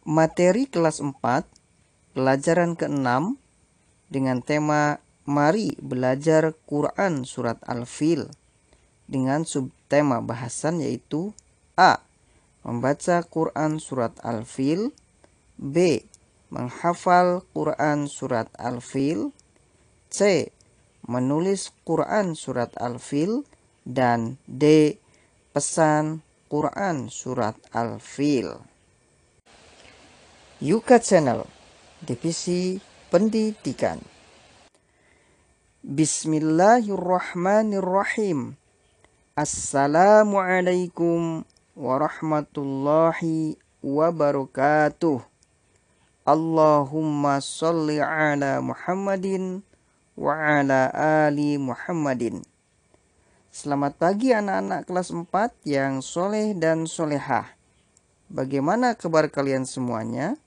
Materi kelas 4, pelajaran ke-6 dengan tema Mari Belajar Quran Surat Al-Fil dengan subtema bahasan yaitu A. Membaca Quran Surat Al-Fil, B. Menghafal Quran Surat Al-Fil, C. Menulis Quran Surat Al-Fil, dan D. Pesan Quran Surat Al-Fil. Yuka Channel, Divisi Pendidikan. Bismillahirrahmanirrahim. Assalamualaikum warahmatullahi wabarakatuh. Allahumma sholli ala Muhammadin wa ala ali Muhammadin. Selamat pagi anak-anak kelas 4 yang soleh dan solehah. Bagaimana kabar kalian semuanya?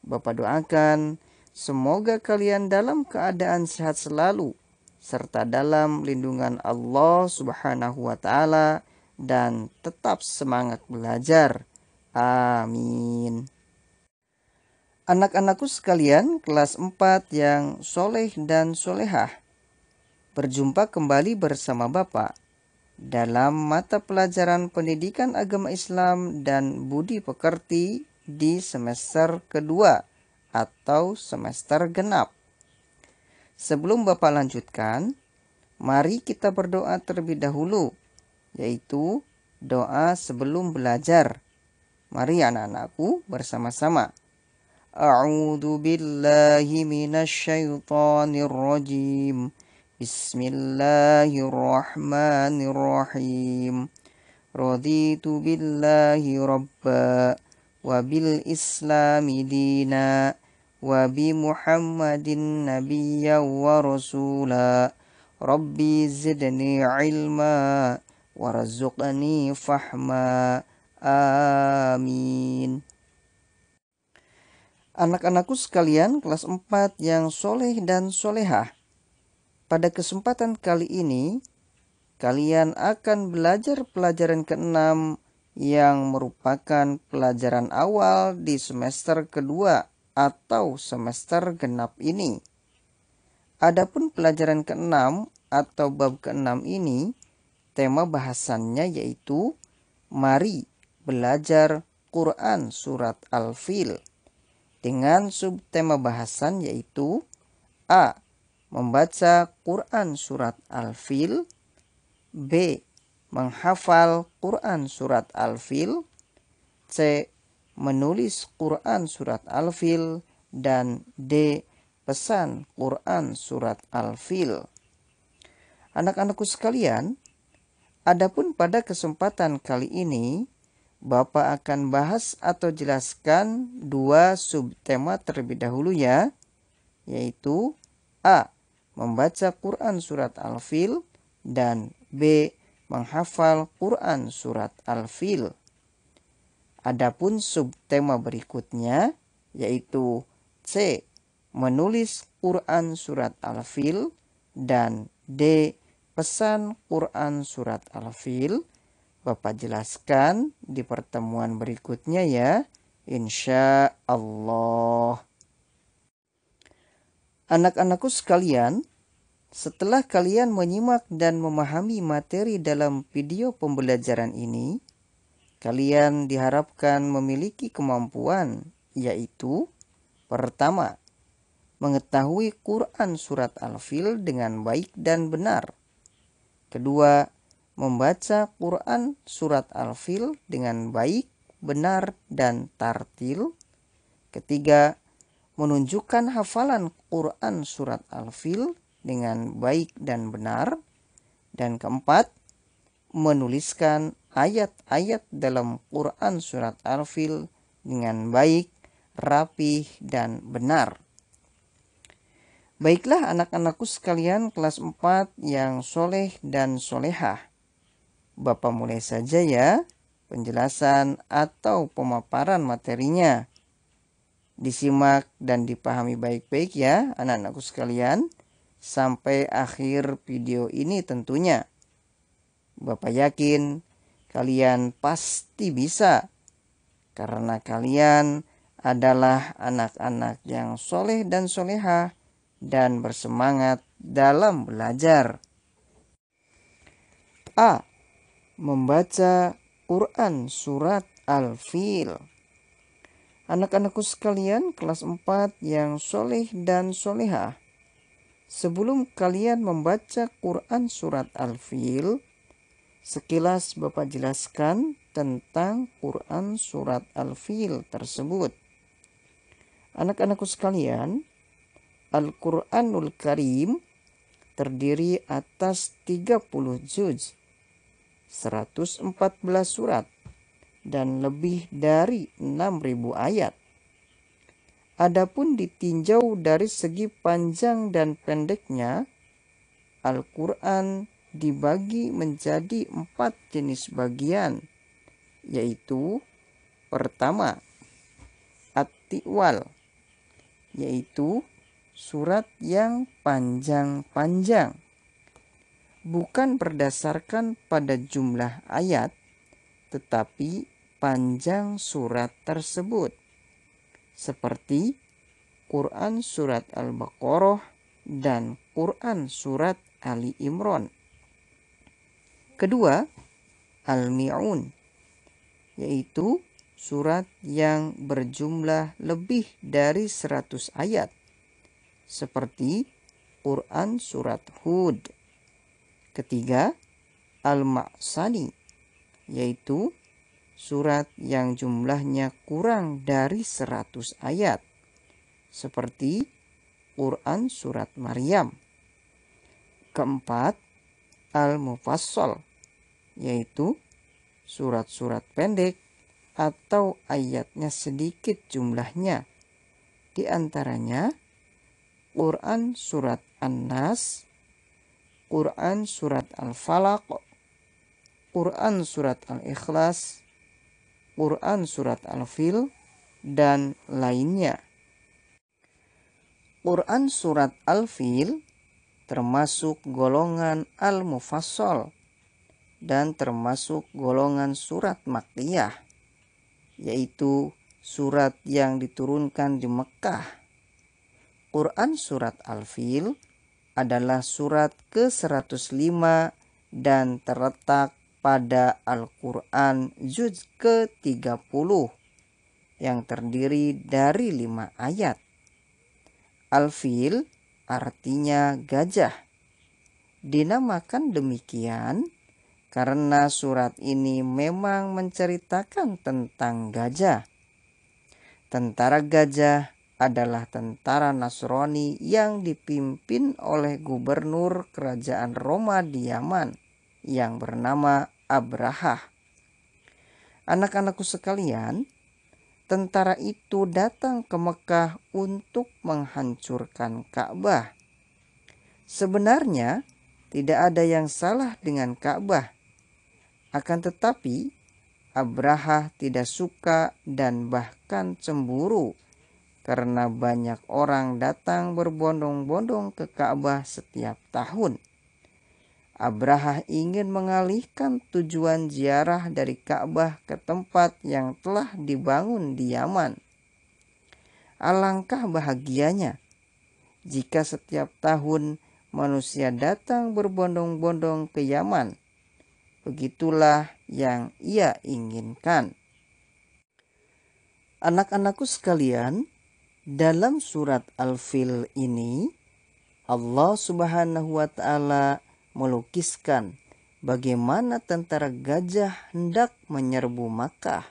Bapak doakan semoga kalian dalam keadaan sehat selalu serta dalam lindungan Allah Subhanahu wa taala dan tetap semangat belajar. Amin. Anak-anakku sekalian kelas 4 yang soleh dan solehah, berjumpa kembali bersama Bapak dalam mata pelajaran Pendidikan Agama Islam dan Budi Pekerti di semester kedua atau semester genap. Sebelum Bapak lanjutkan, mari kita berdoa terlebih dahulu, yaitu doa sebelum belajar. Mari anak-anakku bersama-sama. A'udzu billahi minasyaitonir rajim. Bismillahirrahmanirrahim. Raditu billahi rabba wa bil islami dina wa bi Muhammadin nabiyya wa rasula. Rabbi zidni ilma warzuqni fahma. Amin. Anak-anakku sekalian kelas 4 yang soleh dan solehah, pada kesempatan kali ini kalian akan belajar pelajaran ke-6 yang merupakan pelajaran awal di semester kedua atau semester genap ini. Adapun pelajaran ke-6 atau bab ke-6 ini, tema bahasannya yaitu Mari Belajar Quran Surat Al-Fil dengan subtema bahasan yaitu A. Membaca Quran Surat Al-Fil, B. Menghafal Quran Surat Al-Fil, C. Menulis Quran Surat Al-Fil, dan D. Pesan Quran Surat Al-Fil. Anak-anakku sekalian, adapun pada kesempatan kali ini, Bapak akan bahas atau jelaskan dua subtema terlebih dahulu ya, yaitu A. Membaca Quran Surat Al-Fil, dan B. Menghafal Quran Surat Al-Fil. Adapun subtema berikutnya yaitu C. Menulis Quran Surat Al-Fil, dan D. Pesan Quran Surat Al-Fil. Bapak jelaskan di pertemuan berikutnya ya, insya Allah. Anak-anakku sekalian, setelah kalian menyimak dan memahami materi dalam video pembelajaran ini, kalian diharapkan memiliki kemampuan, yaitu pertama, mengetahui Quran Surat Al-Fil dengan baik dan benar. Kedua, membaca Quran Surat Al-Fil dengan baik, benar, dan tartil. Ketiga, menunjukkan hafalan Quran Surat Al-Fil dengan baik dan benar. Dan keempat, menuliskan ayat-ayat dalam Quran Surat Al-Fil dengan baik, rapih, dan benar. Baiklah anak-anakku sekalian kelas 4 yang soleh dan solehah. Bapak mulai saja ya penjelasan atau pemaparan materinya. Disimak dan dipahami baik-baik ya anak-anakku sekalian sampai akhir video ini tentunya. Bapak yakin kalian pasti bisa karena kalian adalah anak-anak yang soleh dan solehah dan bersemangat dalam belajar. A. Membaca Quran Surat Al-Fil. Anak-anakku sekalian kelas 4 yang soleh dan solehah, sebelum kalian membaca Quran Surat Al-Fil, sekilas Bapak jelaskan tentang Quran Surat Al-Fil tersebut. Anak-anakku sekalian, Al-Quranul Karim terdiri atas 30 juz, 114 surat, dan lebih dari 6.000 ayat. Adapun ditinjau dari segi panjang dan pendeknya, Al-Quran dibagi menjadi 4 jenis bagian, yaitu pertama, At-Tiwal, yaitu surat yang panjang-panjang, bukan berdasarkan pada jumlah ayat, tetapi panjang surat tersebut, seperti Quran Surat Al-Baqarah dan Quran Surat Ali Imran. Kedua, Al-Mi'un, yaitu surat yang berjumlah lebih dari 100 ayat, seperti Quran Surat Hud. Ketiga, Al-Ma'sani, yaitu surat yang jumlahnya kurang dari 100 ayat, seperti Quran Surat Maryam. Keempat, Al-Mufassal, yaitu surat-surat pendek atau ayatnya sedikit jumlahnya, di antaranya Quran Surat An-Nas, Quran Surat Al-Falaq, Quran Surat Al-Ikhlas, Quran Surat Al-Fil, dan lainnya. Quran Surat Al-Fil termasuk golongan Al-Mufassal dan termasuk golongan surat Makkiyah, yaitu surat yang diturunkan di Mekah. Quran Surat Al-Fil adalah surat ke-105 dan terletak pada Al-Quran juz ke-30 yang terdiri dari 5 ayat. Al-Fil artinya gajah. Dinamakan demikian karena surat ini memang menceritakan tentang gajah. Tentara gajah adalah tentara Nasrani yang dipimpin oleh gubernur kerajaan Roma di Yaman yang bernama Abrahah. Anak-anakku sekalian, tentara itu datang ke Mekah untuk menghancurkan Ka'bah. Sebenarnya tidak ada yang salah dengan Ka'bah. Akan tetapi Abrahah tidak suka dan bahkan cemburu karena banyak orang datang berbondong-bondong ke Ka'bah setiap tahun. Abrahah ingin mengalihkan tujuan ziarah dari Ka'bah ke tempat yang telah dibangun di Yaman. Alangkah bahagianya jika setiap tahun manusia datang berbondong-bondong ke Yaman. Begitulah yang ia inginkan. Anak-anakku sekalian, dalam surat Al-Fil ini Allah Subhanahu wa Ta'ala melukiskan bagaimana tentara gajah hendak menyerbu Makkah.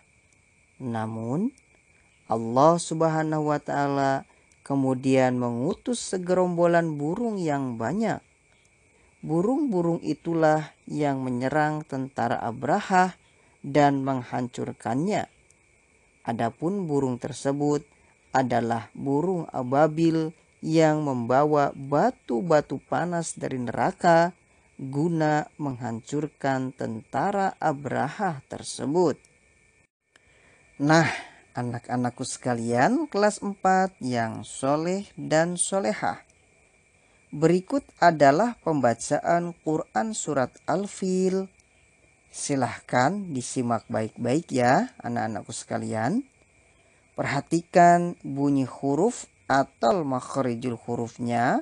Namun Allah Subhanahu wa Ta'ala kemudian mengutus segerombolan burung yang banyak. Burung-burung itulah yang menyerang tentara Abrahah dan menghancurkannya. Adapun burung tersebut adalah burung ababil yang membawa batu-batu panas dari neraka guna menghancurkan tentara Abrahah tersebut. Nah, anak-anakku sekalian kelas 4 yang soleh dan solehah, berikut adalah pembacaan Quran Surat Al-Fil. Silahkan disimak baik-baik ya anak-anakku sekalian. Perhatikan bunyi huruf atau makhrijul hurufnya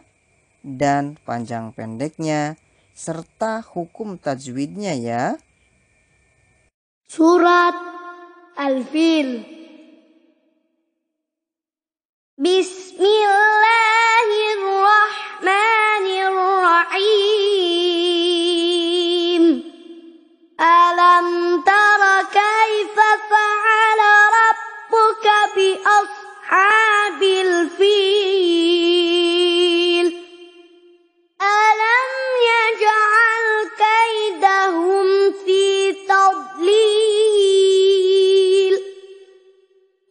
dan panjang pendeknya serta hukum tajwidnya ya. Surat Al-Fil. Bismillahirrahmanirrahim. Alam tara kaifa fa'ala rabbuka bi ashabil fil. Alam yaj'al kaidahum fi tadlil.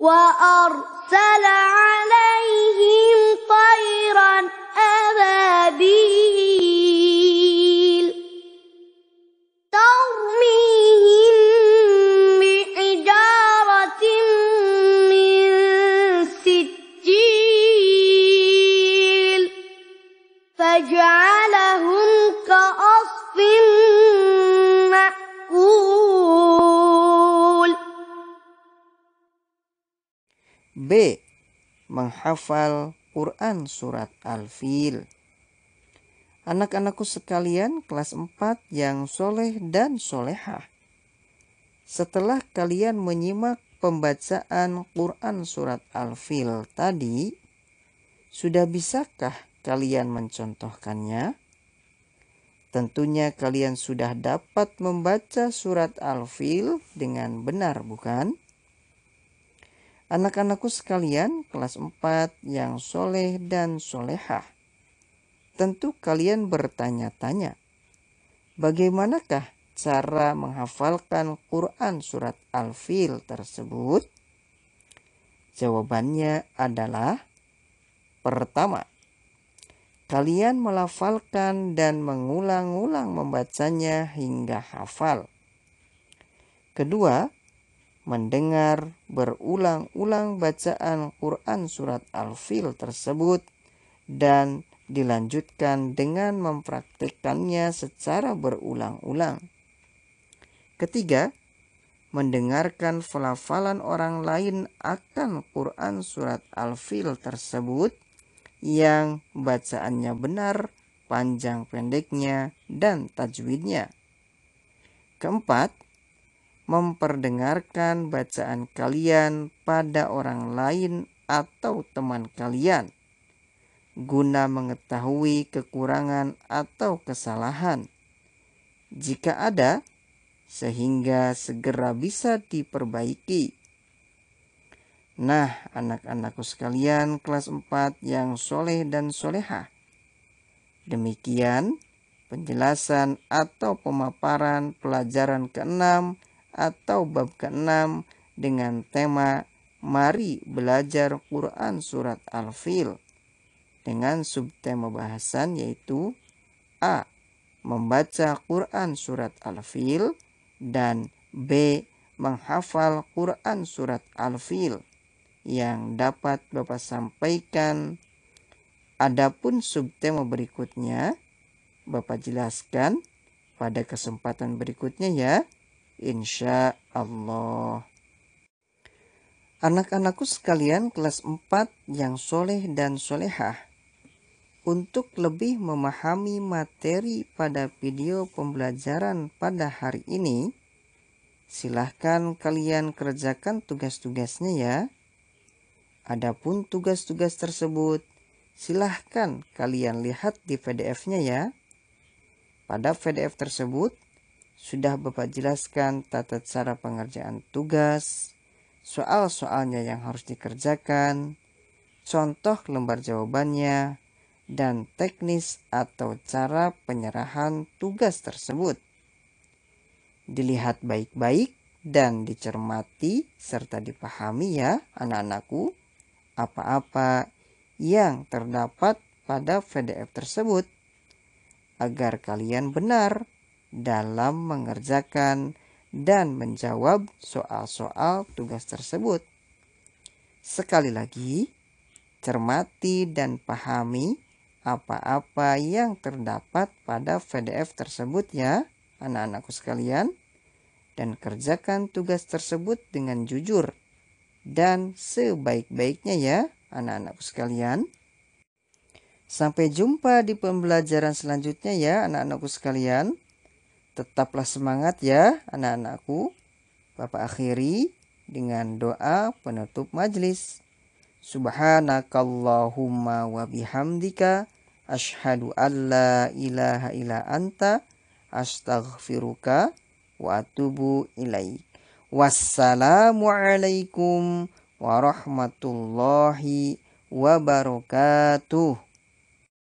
Wa arsala 'alaihim tayran ababil. Tarmihim bi'ijaratin min sijil. Faj'alahum ka'asfin ma'kul. B. Menghafal Quran surat Al-Fil. Anak-anakku sekalian kelas 4 yang soleh dan solehah. Setelah kalian menyimak pembacaan Quran surat Al-Fil tadi, sudah bisakah kalian mencontohkannya? Tentunya kalian sudah dapat membaca surat Al-Fil dengan benar, bukan? Anak-anakku sekalian kelas 4 yang soleh dan solehah. Tentu kalian bertanya-tanya, bagaimanakah cara menghafalkan Quran surat Al-Fil tersebut? Jawabannya adalah, pertama, kalian melafalkan dan mengulang-ulang membacanya hingga hafal. Kedua, mendengar berulang-ulang bacaan Quran surat Al-Fil tersebut dan dilanjutkan dengan mempraktikkannya secara berulang-ulang. Ketiga, mendengarkan pelafalan orang lain akan Quran surat Al-Fil tersebut yang bacaannya benar, panjang pendeknya, dan tajwidnya. Keempat, memperdengarkan bacaan kalian pada orang lain atau teman kalian guna mengetahui kekurangan atau kesalahan jika ada, sehingga segera bisa diperbaiki. Nah, anak-anakku sekalian kelas 4 yang soleh dan solehah, demikian penjelasan atau pemaparan pelajaran ke-6 atau bab ke-6 dengan tema Mari Belajar Quran Surat Al-Fil dengan subtema bahasan yaitu A. Membaca Quran Surat Al-Fil, dan B. Menghafal Quran Surat Al-Fil yang dapat Bapak sampaikan. Adapun subtema berikutnya Bapak jelaskan pada kesempatan berikutnya ya, insya Allah. Anak-anakku sekalian kelas 4 yang soleh dan solehah, untuk lebih memahami materi pada video pembelajaran pada hari ini, silahkan kalian kerjakan tugas-tugasnya ya. Adapun tugas-tugas tersebut, silahkan kalian lihat di PDF-nya ya. Pada PDF tersebut, sudah Bapak jelaskan tata cara pengerjaan tugas, soal-soalnya yang harus dikerjakan, contoh lembar jawabannya, dan teknis atau cara penyerahan tugas tersebut. Dilihat baik-baik dan dicermati serta dipahami ya anak-anakku, apa-apa yang terdapat pada PDF tersebut, agar kalian benar dalam mengerjakan dan menjawab soal-soal tugas tersebut. Sekali lagi, cermati dan pahami apa-apa yang terdapat pada PDF tersebut ya anak-anakku sekalian, dan kerjakan tugas tersebut dengan jujur dan sebaik-baiknya ya anak-anakku sekalian. Sampai jumpa di pembelajaran selanjutnya ya anak-anakku sekalian. Tetaplah semangat ya anak-anakku. Bapak akhiri dengan doa penutup majelis. Subhanakallahumma wa bihamdika asyhadu an la ilaha illa anta astaghfiruka wa atubu ilaik. Wassalamualaikum warahmatullahi wabarakatuh.